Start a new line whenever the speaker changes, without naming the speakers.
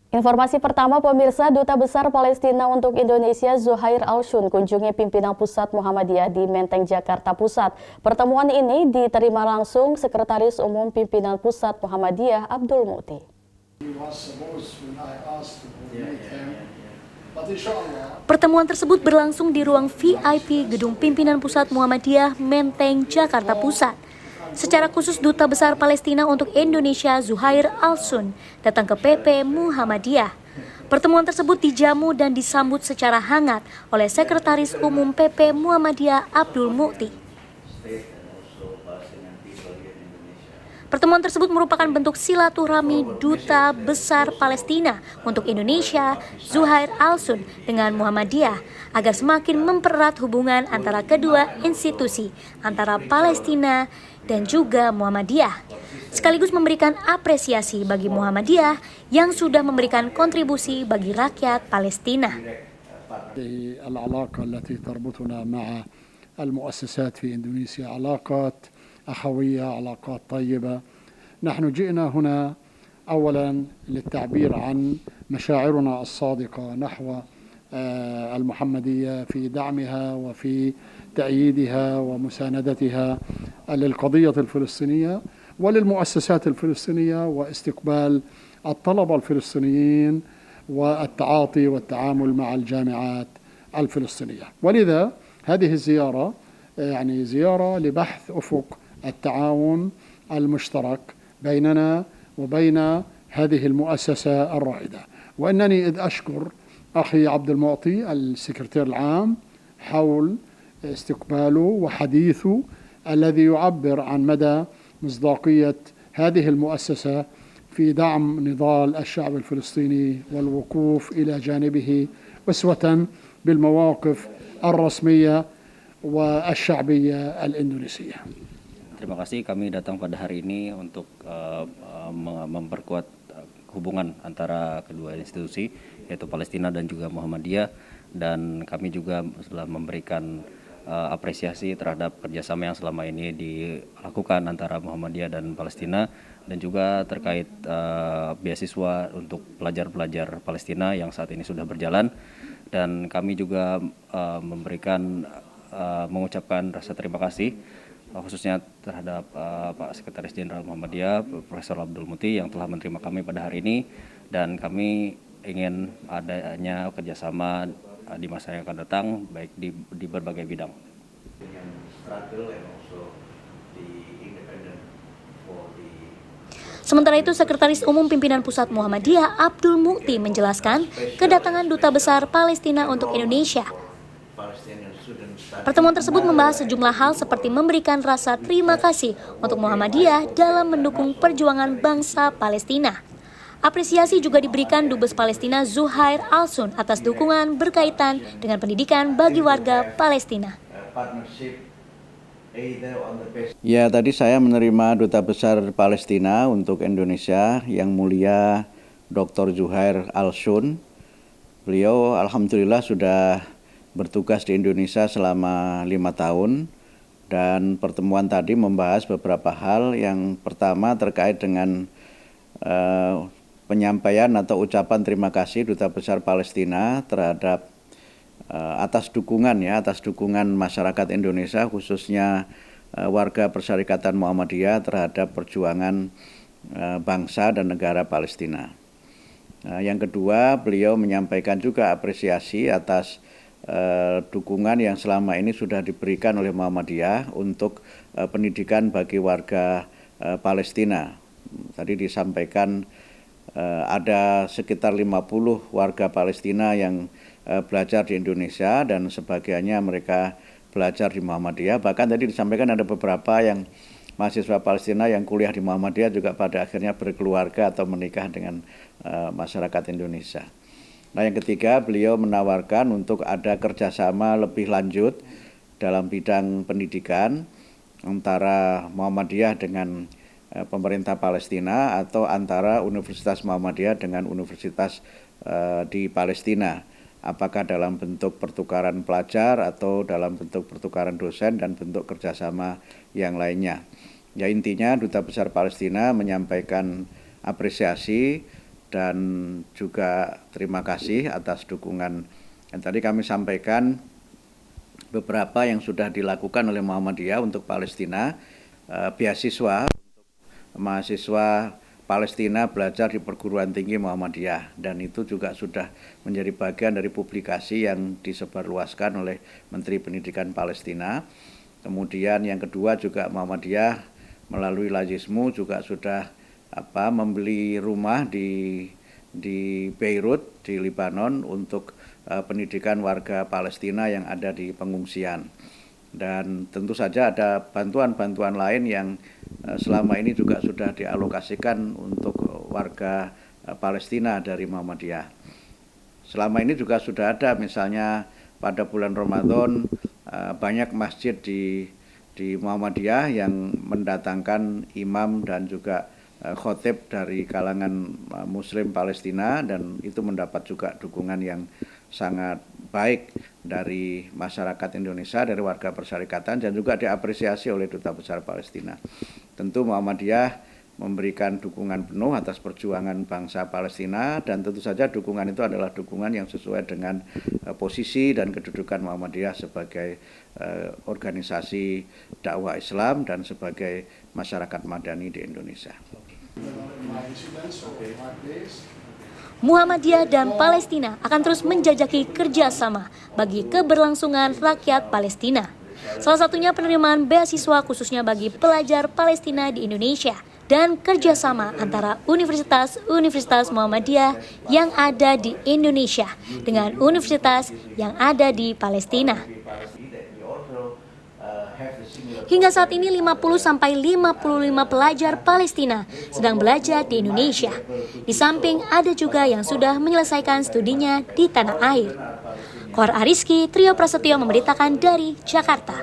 Informasi pertama pemirsa, Duta Besar Palestina untuk Indonesia Zuhair Al-Shun kunjungi pimpinan pusat Muhammadiyah di Menteng, Jakarta Pusat. Pertemuan ini diterima langsung Sekretaris Umum Pimpinan Pusat Muhammadiyah Abdul Muti.
Pertemuan tersebut berlangsung di ruang VIP Gedung Pimpinan Pusat Muhammadiyah Menteng, Jakarta Pusat. Secara khusus Duta Besar Palestina untuk Indonesia Zuhair Al-Shun datang ke PP Muhammadiyah. Pertemuan tersebut dijamu dan disambut secara hangat oleh Sekretaris Umum PP Muhammadiyah Abdul Muti. Pertemuan tersebut merupakan bentuk silaturahmi Duta Besar Palestina untuk Indonesia Zuhair Al-Shun dengan Muhammadiyah agar semakin mempererat hubungan antara kedua institusi, antara Palestina dan juga Muhammadiyah, sekaligus memberikan apresiasi bagi Muhammadiyah yang sudah memberikan kontribusi bagi rakyat Palestina.
العلاقة التي تربطنا مع المؤسسات في إندونيسيا علاقات أخوية، علاقات طيبة. نحن جئنا هنا أولا للتعبير عن مشاعرنا الصادقة نحو المحمدية في دعمها وفي تأييدها ومساندتها للقضية الفلسطينية وللمؤسسات الفلسطينية واستقبال الطلبة الفلسطينيين والتعاطي والتعامل مع الجامعات الفلسطينية. ولذا هذه الزيارة يعني زيارة لبحث أفق التعاون المشترك بيننا وبين هذه المؤسسة الرائدة. وإنني إذ أشكر أخي عبد المعطي السكرتير العام حول استقباله وحديثه الذي يعبر عن مدى مصداقية هذه المؤسسة في دعم نضال الشعب الفلسطيني والوقوف إلى جانبه أسوة بالمواقف الرسمية والشعبية الإندونيسية.
Terima kasih, kami datang pada hari ini untuk memperkuat hubungan antara kedua institusi yaitu Palestina dan juga Muhammadiyah, dan kami juga telah memberikan apresiasi terhadap kerjasama yang selama ini dilakukan antara Muhammadiyah dan Palestina, dan juga terkait beasiswa untuk pelajar-pelajar Palestina yang saat ini sudah berjalan. Dan kami juga mengucapkan rasa terima kasih khususnya terhadap Pak Sekretaris Jenderal Muhammadiyah, Profesor Abdul Muti yang telah menerima kami pada hari ini, dan kami ingin adanya kerjasama di masa yang akan datang baik di berbagai bidang.
Sementara itu, Sekretaris Umum Pimpinan Pusat Muhammadiyah Abdul Muti menjelaskan kedatangan Duta Besar Palestina untuk Indonesia. Pertemuan tersebut membahas sejumlah hal seperti memberikan rasa terima kasih untuk Muhammadiyah dalam mendukung perjuangan bangsa Palestina. Apresiasi juga diberikan Dubes Palestina Zuhair Al-Shun atas dukungan berkaitan dengan pendidikan bagi warga Palestina.
Ya, tadi saya menerima Duta Besar Palestina untuk Indonesia yang mulia Dr. Zuhair Al-Shun. Beliau alhamdulillah sudah bertugas di Indonesia selama 5 tahun, dan pertemuan tadi membahas beberapa hal. Yang pertama terkait dengan penyampaian atau ucapan terima kasih Duta Besar Palestina terhadap atas dukungan masyarakat Indonesia, khususnya warga Persyarikatan Muhammadiyah terhadap perjuangan bangsa dan negara Palestina. Yang kedua, beliau menyampaikan juga apresiasi atas dukungan yang selama ini sudah diberikan oleh Muhammadiyah untuk pendidikan bagi warga Palestina. Tadi disampaikan ada sekitar 50 warga Palestina yang belajar di Indonesia dan sebagiannya mereka belajar di Muhammadiyah. Bahkan tadi disampaikan ada beberapa yang mahasiswa Palestina yang kuliah di Muhammadiyah juga pada akhirnya berkeluarga atau menikah dengan masyarakat Indonesia. Nah, yang ketiga, beliau menawarkan untuk ada kerjasama lebih lanjut dalam bidang pendidikan antara Muhammadiyah dengan pemerintah Palestina atau antara Universitas Muhammadiyah dengan universitas di Palestina. Apakah dalam bentuk pertukaran pelajar atau dalam bentuk pertukaran dosen dan bentuk kerjasama yang lainnya. Ya, intinya Duta Besar Palestina menyampaikan apresiasi dan juga terima kasih atas dukungan yang tadi kami sampaikan beberapa yang sudah dilakukan oleh Muhammadiyah untuk Palestina, beasiswa untuk mahasiswa Palestina belajar di perguruan tinggi Muhammadiyah, dan itu juga sudah menjadi bagian dari publikasi yang disebarluaskan oleh Menteri Pendidikan Palestina. Kemudian yang kedua juga Muhammadiyah melalui Lajismu juga sudah membeli rumah di Beirut di Lebanon untuk pendidikan warga Palestina yang ada di pengungsian. Dan tentu saja ada bantuan-bantuan lain yang selama ini juga sudah dialokasikan untuk warga Palestina dari Muhammadiyah. Selama ini juga sudah ada, misalnya pada bulan Ramadan banyak masjid di Muhammadiyah yang mendatangkan imam dan juga khotib dari kalangan Muslim Palestina, dan itu mendapat juga dukungan yang sangat baik dari masyarakat Indonesia, dari warga persyarikatan, dan juga diapresiasi oleh Duta Besar Palestina. Tentu Muhammadiyah memberikan dukungan penuh atas perjuangan bangsa Palestina, dan tentu saja dukungan itu adalah dukungan yang sesuai dengan posisi dan kedudukan Muhammadiyah sebagai organisasi dakwah Islam dan sebagai masyarakat madani di Indonesia.
Muhammadiyah dan Palestina akan terus menjajaki kerjasama bagi keberlangsungan rakyat Palestina. Salah satunya penerimaan beasiswa khususnya bagi pelajar Palestina di Indonesia dan kerjasama antara universitas-universitas Muhammadiyah yang ada di Indonesia dengan universitas yang ada di Palestina. Hingga saat ini 50-55 pelajar Palestina sedang belajar di Indonesia. Di samping ada juga yang sudah menyelesaikan studinya di tanah air. Kor Ariski, Trio Prasetyo memberitakan dari Jakarta.